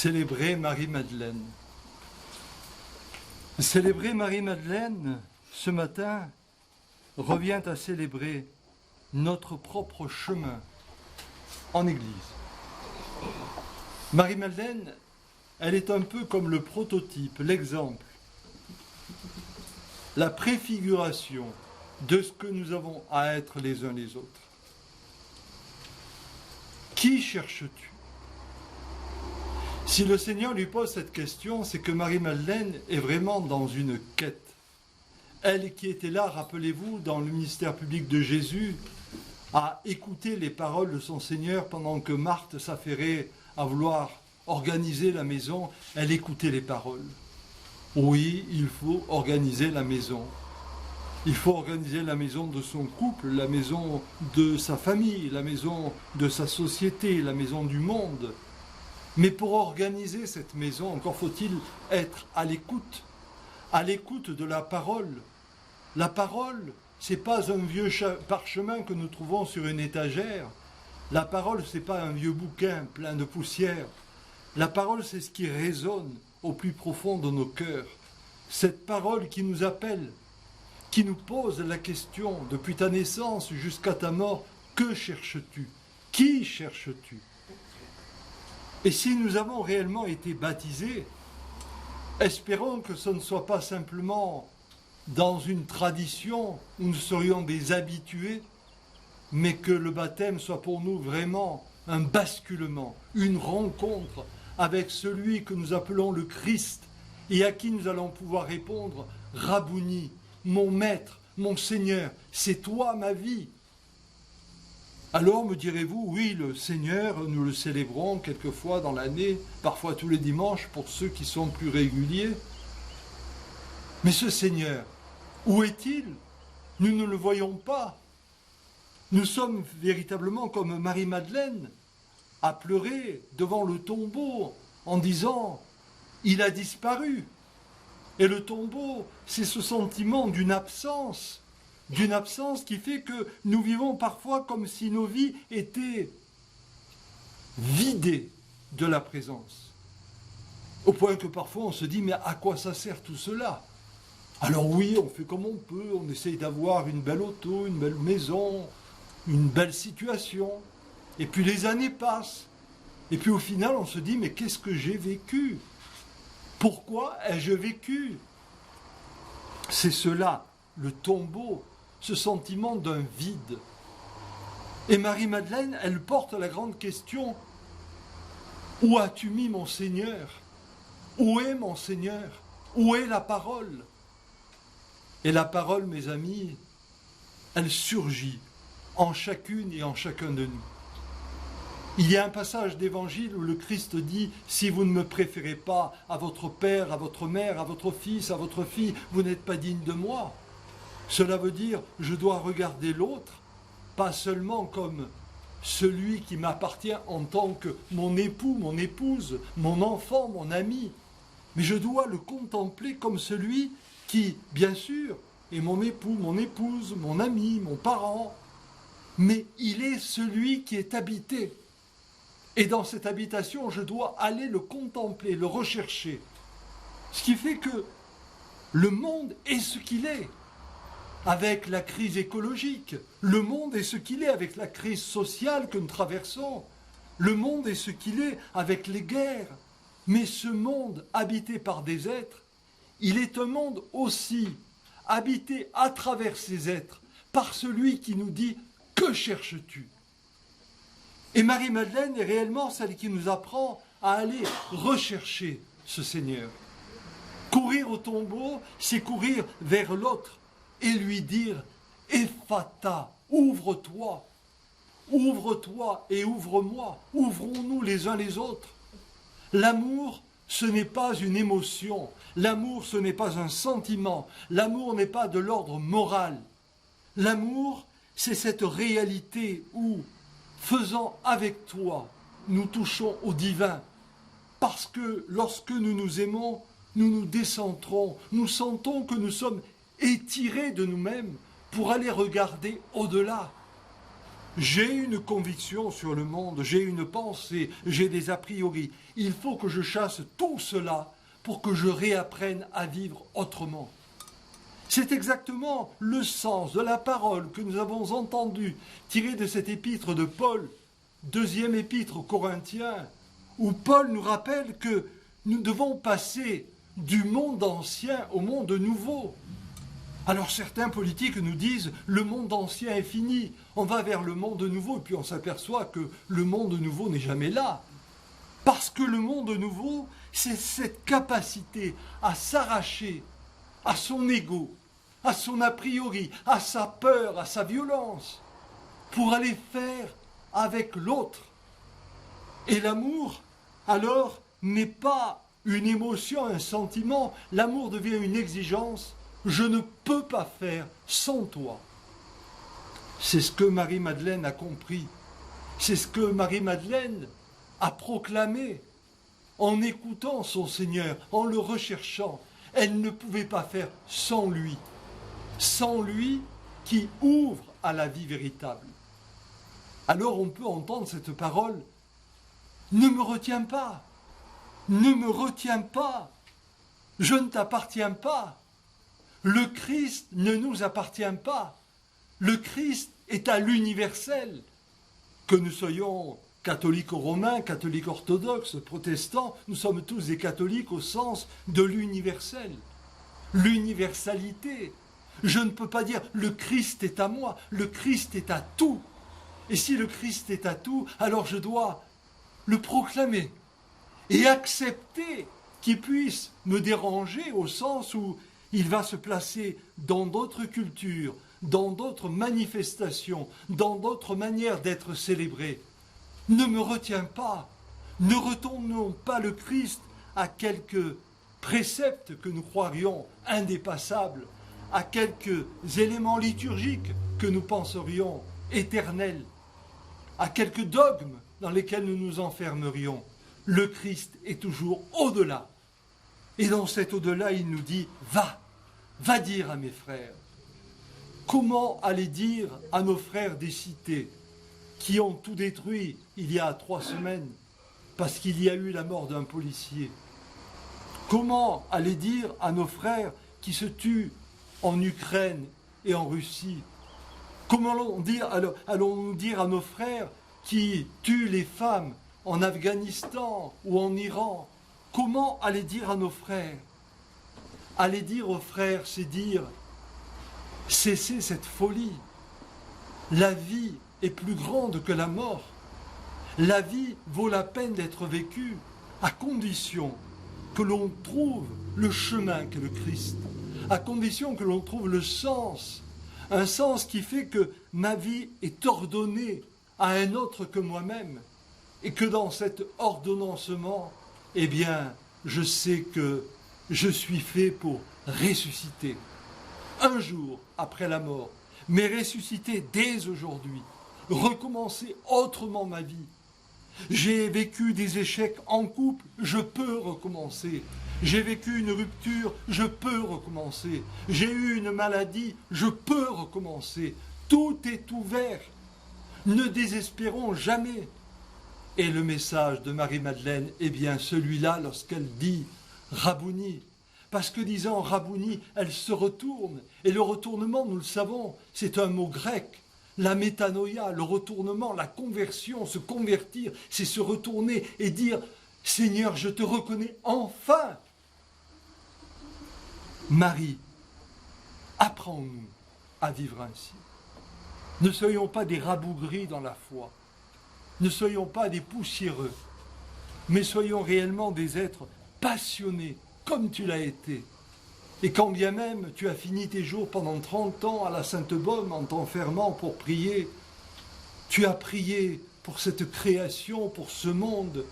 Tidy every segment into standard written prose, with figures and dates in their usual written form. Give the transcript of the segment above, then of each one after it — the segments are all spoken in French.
célébrer Marie-Madeleine. Célébrer Marie-Madeleine, ce matin, revient à célébrer notre propre chemin en Église. Marie-Madeleine, elle est un peu comme le prototype, l'exemple, la préfiguration de ce que nous avons à être les uns les autres. Qui cherches-tu? Si le Seigneur lui pose cette question, c'est que Marie-Madeleine est vraiment dans une quête. Elle qui était là, rappelez-vous, dans le ministère public de Jésus, à écouter les paroles de son Seigneur pendant que Marthe s'affairait à vouloir organiser la maison, elle écoutait les paroles. Oui, il faut organiser la maison. Il faut organiser la maison de son couple, la maison de sa famille, la maison de sa société, la maison du monde. Mais pour organiser cette maison, encore faut-il être à l'écoute de la parole. La parole, ce n'est pas un vieux parchemin que nous trouvons sur une étagère. La parole, ce n'est pas un vieux bouquin plein de poussière. La parole, c'est ce qui résonne au plus profond de nos cœurs. Cette parole qui nous appelle, qui nous pose la question, depuis ta naissance jusqu'à ta mort, que cherches-tu? Qui cherches-tu? Et si nous avons réellement été baptisés, espérons que ce ne soit pas simplement dans une tradition où nous serions des habitués, mais que le baptême soit pour nous vraiment un basculement, une rencontre avec celui que nous appelons le Christ et à qui nous allons pouvoir répondre « Rabouni, mon maître, mon Seigneur, c'est toi ma vie ». Alors me direz-vous, oui, le Seigneur, nous le célébrons quelquefois dans l'année, parfois tous les dimanches pour ceux qui sont plus réguliers. Mais ce Seigneur, où est-il? Nous ne le voyons pas. Nous sommes véritablement comme Marie-Madeleine, à pleurer devant le tombeau en disant « il a disparu ». Et le tombeau, c'est ce sentiment d'une absence qui fait que nous vivons parfois comme si nos vies étaient vidées de la présence. Au point que parfois on se dit, mais à quoi ça sert tout cela? Alors oui, on fait comme on peut, on essaye d'avoir une belle auto, une belle maison, une belle situation. Et puis les années passent. Et puis au final, on se dit, mais qu'est-ce que j'ai vécu? Pourquoi ai-je vécu? C'est cela, le tombeau, ce sentiment d'un vide. Et Marie-Madeleine, elle porte la grande question, où as-tu mis mon Seigneur? Où est mon Seigneur? Où est la parole? Et la parole, mes amis, elle surgit en chacune et en chacun de nous. Il y a un passage d'évangile où le Christ dit « Si vous ne me préférez pas à votre père, à votre mère, à votre fils, à votre fille, vous n'êtes pas digne de moi. » Cela veut dire « Je dois regarder l'autre, pas seulement comme celui qui m'appartient en tant que mon époux, mon épouse, mon enfant, mon ami, mais je dois le contempler comme celui qui, bien sûr, est mon époux, mon épouse, mon ami, mon parent, mais il est celui qui est habité. Et dans cette habitation, je dois aller le contempler, le rechercher. Ce qui fait que le monde est ce qu'il est, avec la crise écologique. Le monde est ce qu'il est avec la crise sociale que nous traversons. Le monde est ce qu'il est avec les guerres. Mais ce monde habité par des êtres, il est un monde aussi habité à travers ces êtres, par celui qui nous dit « Que cherches-tu » Et Marie-Madeleine est réellement celle qui nous apprend à aller rechercher ce Seigneur. Courir au tombeau, c'est courir vers l'autre et lui dire « Ephata, ouvre-toi, ouvre-toi et ouvre-moi, ouvrons-nous les uns les autres ». L'amour, ce n'est pas une émotion, l'amour, ce n'est pas un sentiment, l'amour n'est pas de l'ordre moral. L'amour, c'est cette réalité où, faisant avec toi, nous touchons au divin. Parce que lorsque nous nous aimons, nous nous décentrons, nous sentons que nous sommes étirés de nous-mêmes pour aller regarder au-delà. J'ai une conviction sur le monde, j'ai une pensée, j'ai des a priori. Il faut que je chasse tout cela pour que je réapprenne à vivre autrement. C'est exactement le sens de la parole que nous avons entendue tirée de cette épître de Paul, deuxième épître aux Corinthiens, où Paul nous rappelle que nous devons passer du monde ancien au monde nouveau. Alors certains politiques nous disent « le monde ancien est fini, on va vers le monde nouveau » et puis on s'aperçoit que le monde nouveau n'est jamais là. Parce que le monde nouveau, c'est cette capacité à s'arracher à son ego, à son a priori, à sa peur, à sa violence, pour aller faire avec l'autre. Et l'amour, alors, n'est pas une émotion, un sentiment, l'amour devient une exigence. Je ne peux pas faire sans toi. C'est ce que Marie-Madeleine a compris. C'est ce que Marie-Madeleine a proclamé en écoutant son Seigneur, en le recherchant. Elle ne pouvait pas faire sans lui qui ouvre à la vie véritable. Alors on peut entendre cette parole, ne me retiens pas, ne me retiens pas, je ne t'appartiens pas. Le Christ ne nous appartient pas. Le Christ est à l'universel. Que nous soyons catholiques romains, catholiques orthodoxes, protestants, nous sommes tous des catholiques au sens de l'universel. L'universalité. Je ne peux pas dire le Christ est à moi, le Christ est à tout. Et si le Christ est à tout, alors je dois le proclamer et accepter qu'il puisse me déranger au sens où il va se placer dans d'autres cultures, dans d'autres manifestations, dans d'autres manières d'être célébré. Ne me retiens pas, ne retournons pas le Christ à quelques préceptes que nous croirions indépassables, à quelques éléments liturgiques que nous penserions éternels, à quelques dogmes dans lesquels nous nous enfermerions. Le Christ est toujours au-delà. Et dans cet au-delà, il nous dit, va dire à mes frères. Comment aller dire à nos frères des cités qui ont tout détruit il y a 3 semaines parce qu'il y a eu la mort d'un policier? Comment aller dire à nos frères qui se tuent en Ukraine et en Russie? Comment allons-nous dire à nos frères qui tuent les femmes en Afghanistan ou en Iran? Comment aller dire à nos frères? Aller dire aux frères, c'est dire, cessez cette folie. La vie est plus grande que la mort. La vie vaut la peine d'être vécue à condition que l'on trouve le chemin qu'est le Christ, à condition que l'on trouve le sens, un sens qui fait que ma vie est ordonnée à un autre que moi-même, et que dans cet ordonnancement, eh bien, je sais que je suis fait pour ressusciter un jour après la mort, mais ressusciter dès aujourd'hui, recommencer autrement ma vie. J'ai vécu des échecs en couple, je peux recommencer. J'ai vécu une rupture, je peux recommencer. J'ai eu une maladie, je peux recommencer. Tout est ouvert. Ne désespérons jamais. Et le message de Marie-Madeleine est bien celui-là lorsqu'elle dit « Rabouni ». Parce que disant « Rabouni », elle se retourne. Et le retournement, nous le savons, c'est un mot grec. La métanoïa, le retournement, la conversion, se convertir, c'est se retourner et dire « Seigneur, je te reconnais enfin ». Marie, apprends-nous à vivre ainsi. Ne soyons pas des rabougris dans la foi. Ne soyons pas des poussiéreux, mais soyons réellement des êtres passionnés, comme tu l'as été. Et quand bien même tu as fini tes jours pendant 30 ans à la Sainte-Baume en t'enfermant pour prier, tu as prié pour cette création, pour ce monde,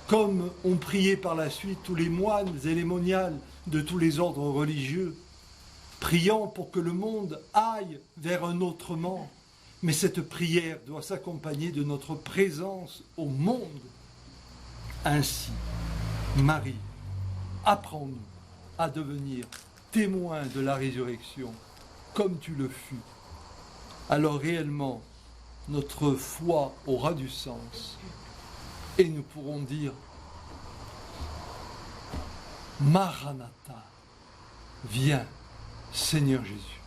comme ont prié par la suite tous les moines et les moniales de tous les ordres religieux, priant pour que le monde aille vers un autrement. Mais cette prière doit s'accompagner de notre présence au monde. Ainsi, Marie, apprends-nous à devenir témoins de la résurrection, comme tu le fus. Alors réellement, notre foi aura du sens et nous pourrons dire Maranatha, viens, Seigneur Jésus.